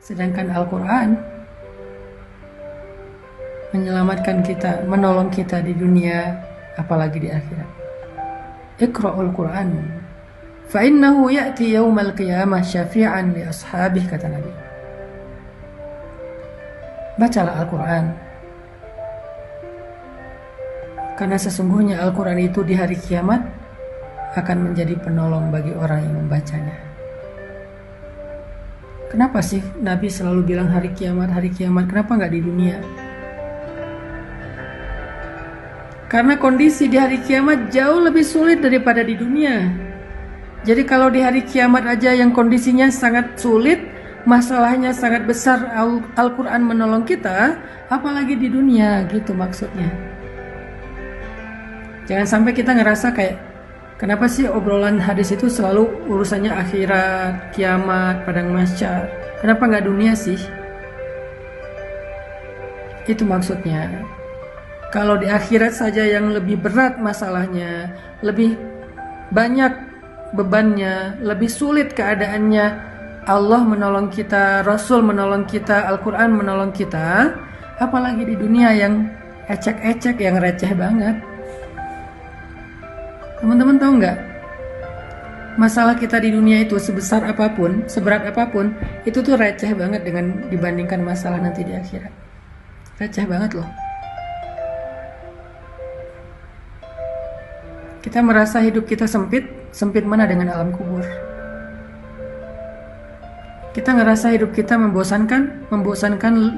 Sedangkan Al-Quran menyelamatkan kita, menolong kita di dunia, apalagi di akhirat. Iqra'ul Quran fa innahu ya'ti yaumal qiyamah syafi'an li ashabih, kata Nabi. Bacalah Al-Quran, karena sesungguhnya Al-Quran itu di hari kiamat akan menjadi penolong bagi orang yang membacanya. Kenapa sih Nabi selalu bilang hari kiamat, kenapa nggak di dunia? Karena kondisi di hari kiamat jauh lebih sulit daripada di dunia. Jadi kalau di hari kiamat aja yang kondisinya sangat sulit, masalahnya sangat besar, Al-Quran menolong kita, apalagi di dunia, gitu maksudnya. Jangan sampai kita ngerasa kayak, kenapa sih obrolan hadis itu selalu urusannya akhirat, kiamat, padang mahsyar? Kenapa nggak dunia sih? Itu maksudnya. Kalau di akhirat saja yang lebih berat masalahnya, lebih banyak bebannya, lebih sulit keadaannya, Allah menolong kita, Rasul menolong kita, Al-Quran menolong kita, apalagi di dunia yang ecek-ecek, yang receh banget. Teman-teman tahu nggak? Masalah kita di dunia itu sebesar apapun, seberat apapun, itu tuh receh banget dengan dibandingkan masalah nanti di akhirat. Receh banget loh. Kita merasa hidup kita sempit, sempit mana dengan alam kubur. Kita ngerasa hidup kita membosankan,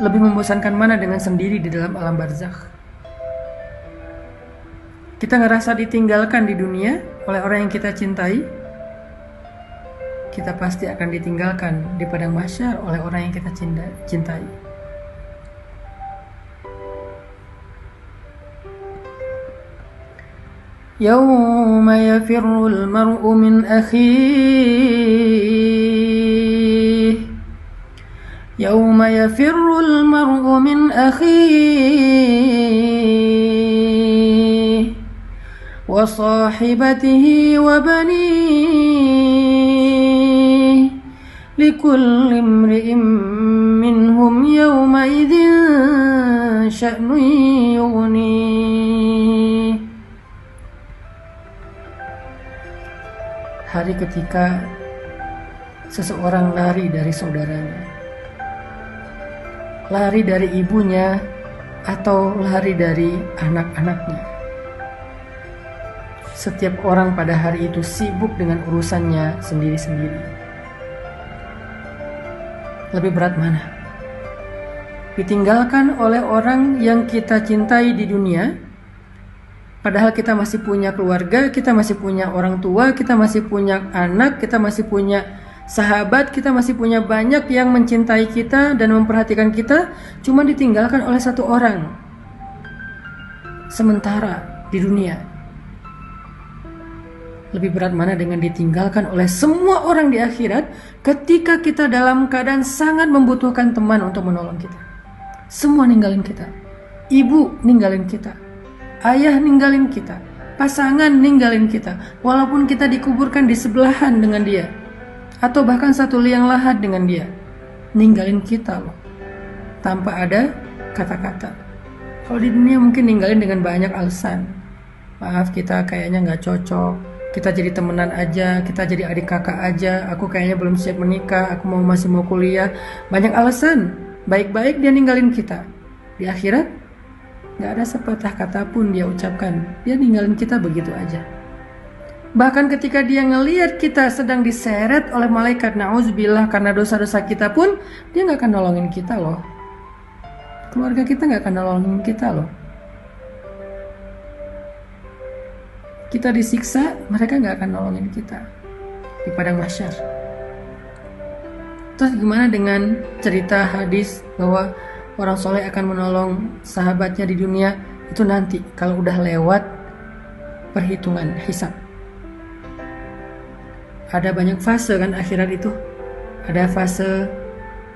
lebih membosankan mana dengan sendiri di dalam alam barzakh. Kita ngerasa ditinggalkan di dunia oleh orang yang kita cintai, kita pasti akan ditinggalkan di padang mahsyar oleh orang yang kita cintai. Yawma yafirrul mar'u min akhihi, yawma yafirrul mar'u min akhihi wa sahibatihi wa banihi likulli imri'in minhum yawma idzin sya'nun yughnihi. Hari ketika seseorang lari dari saudaranya, lari dari ibunya, atau lari dari anak-anaknya. Setiap orang pada hari itu sibuk dengan urusannya sendiri-sendiri. Lebih berat mana? Ditinggalkan oleh orang yang kita cintai di dunia, padahal kita masih punya keluarga, kita masih punya orang tua, kita masih punya anak, kita masih punya sahabat, kita masih punya banyak yang mencintai kita dan memperhatikan kita, cuma ditinggalkan oleh satu orang sementara di dunia. Lebih berat mana dengan ditinggalkan oleh semua orang di akhirat ketika kita dalam keadaan sangat membutuhkan teman untuk menolong kita. Semua ninggalin kita. Ibu ninggalin kita, ayah ninggalin kita, pasangan ninggalin kita, walaupun kita dikuburkan di sebelahan dengan dia, atau bahkan satu liang lahat dengan dia, ninggalin kita loh, tanpa ada kata-kata. Kalau di dunia mungkin ninggalin dengan banyak alasan. Maaf, kita kayaknya nggak cocok, kita jadi temenan aja, kita jadi adik kakak aja, aku kayaknya belum siap menikah, aku masih mau kuliah. Banyak alasan, baik-baik dia ninggalin kita. Di akhirat gak ada sepatah kata pun dia ucapkan, dia ninggalin kita begitu aja. Bahkan ketika dia ngelihat kita sedang diseret oleh malaikat, na'udzubillah, karena dosa-dosa kita pun, dia gak akan nolongin kita loh. Keluarga kita gak akan nolongin kita loh. Kita disiksa, mereka gak akan nolongin kita di padang mahsyar. Terus gimana dengan cerita hadis bahwa orang soleh akan menolong sahabatnya di dunia? Itu nanti kalau udah lewat perhitungan hisab. Ada banyak fase kan akhirat itu. Ada fase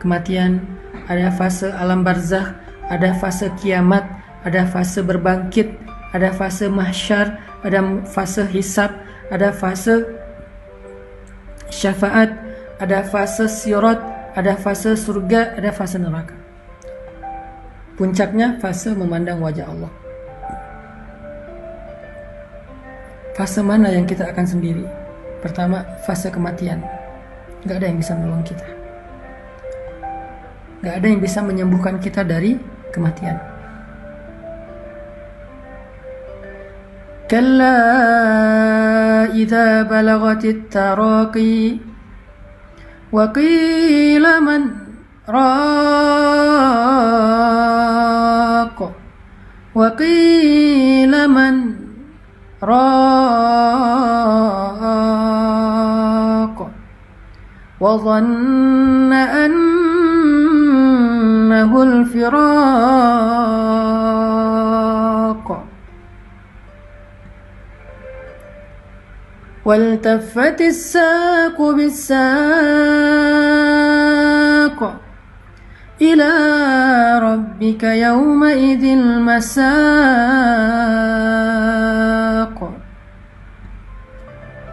kematian, ada fase alam barzakh, ada fase kiamat, ada fase berbangkit, ada fase mahsyar, ada fase hisab, ada fase syafaat, ada fase sirat, ada fase surga, ada fase neraka. Puncaknya fase memandang wajah Allah. Fase mana yang kita akan sendiri? Pertama, fase kematian. Gak ada yang bisa menolong kita. Gak ada yang bisa menyembuhkan kita dari kematian. Kalla idza balagatit taraqi wa qila man raq wa qila man raq wa dhanna annahu al-firaq والتفت الساق بالساق إلى ربك يومئذ المساق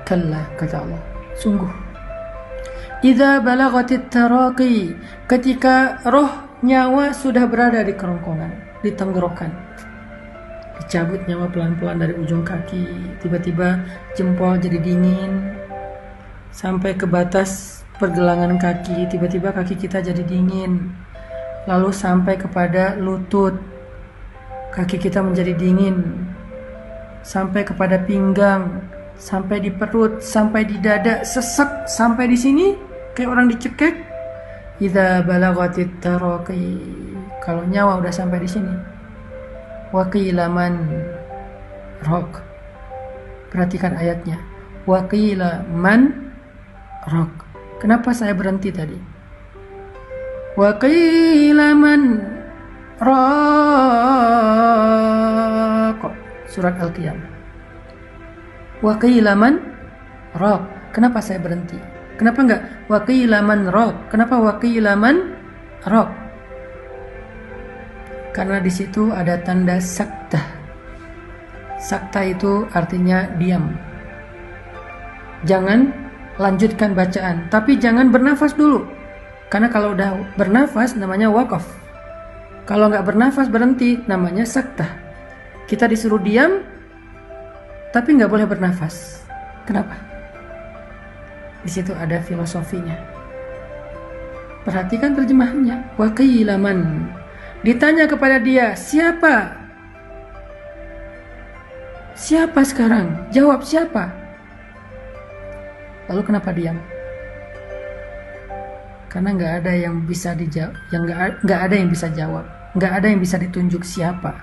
كلا kata Allah, sungguh idza balagatit taraqi, ketika roh nyawa sudah berada di kerongkongan, di tenggorokan, dicabut nyawa pelan-pelan dari ujung kaki, tiba-tiba jempol jadi dingin sampai ke batas pergelangan kaki, tiba-tiba kaki kita jadi dingin, lalu sampai kepada lutut, kaki kita menjadi dingin, sampai kepada pinggang, sampai di perut, sampai di dada, sesek sampai di sini kayak orang dicekek. Idza balagatit taraqi, kalau nyawa udah sampai di sini. Wa qila man raq, perhatikan ayatnya, wa qila man raq. Kenapa saya berhenti tadi? Wa qila man raq, surat Al-Qiyamah. Wa qila man raq, kenapa saya berhenti? Kenapa enggak wa qila man raq? Kenapa wa qila man raq? Karena di situ ada tanda sakta. Sakta itu artinya diam. Jangan lanjutkan bacaan, tapi jangan bernafas dulu. Karena kalau udah bernafas namanya waqaf. Kalau nggak bernafas berhenti namanya sakta. Kita disuruh diam, tapi nggak boleh bernafas. Kenapa? Di situ ada filosofinya. Perhatikan terjemahannya. Wa qila man. Ditanya kepada dia, siapa? Siapa sekarang? Jawab siapa? Lalu kenapa diam? Karena nggak ada yang bisa dijawab, nggak ada yang bisa jawab, nggak ada yang bisa ditunjuk siapa.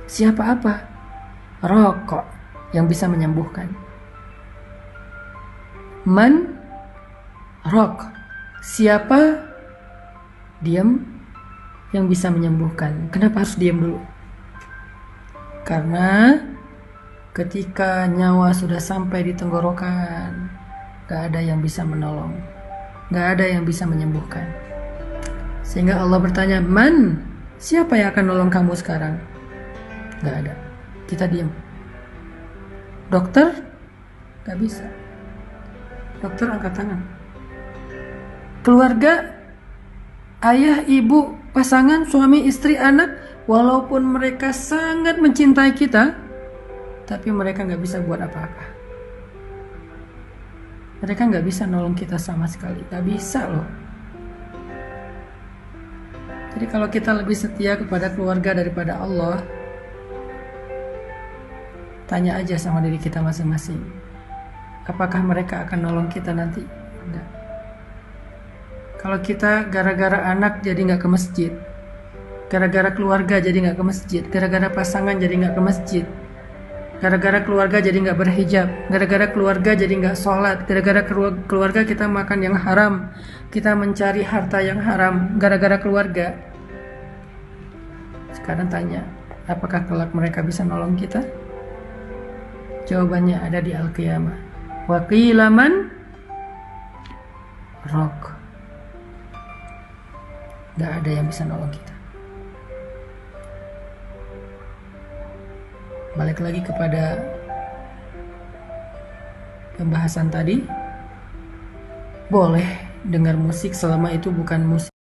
Siapa apa? Rokok yang bisa menyembuhkan. Man rok, siapa? Diam yang bisa menyembuhkan. Kenapa harus diam dulu? Karena ketika nyawa sudah sampai di tenggorokan, gak ada yang bisa menolong, gak ada yang bisa menyembuhkan. Sehingga Allah bertanya, man, siapa yang akan nolong kamu sekarang? Gak ada. Kita diam. Dokter? Gak bisa. Dokter angkat tangan. Keluarga, ayah, ibu, pasangan, suami, istri, anak, walaupun mereka sangat mencintai kita, tapi mereka nggak bisa buat apa-apa. Mereka nggak bisa nolong kita sama sekali, nggak bisa loh. Jadi kalau kita lebih setia kepada keluarga daripada Allah, tanya aja sama diri kita masing-masing, apakah mereka akan nolong kita nanti? Enggak. Kalau kita gara-gara anak jadi nggak ke masjid, gara-gara keluarga jadi nggak ke masjid, gara-gara pasangan jadi nggak ke masjid, gara-gara keluarga jadi nggak berhijab, gara-gara keluarga jadi nggak sholat, gara-gara keluarga kita makan yang haram, kita mencari harta yang haram, gara-gara keluarga. Sekarang tanya, apakah kelak mereka bisa nolong kita? Jawabannya ada di Al-Qiyamah. Wa qila man raq. Gak ada yang bisa nolong kita. Balik lagi kepada pembahasan tadi. Boleh dengar musik selama itu bukan musik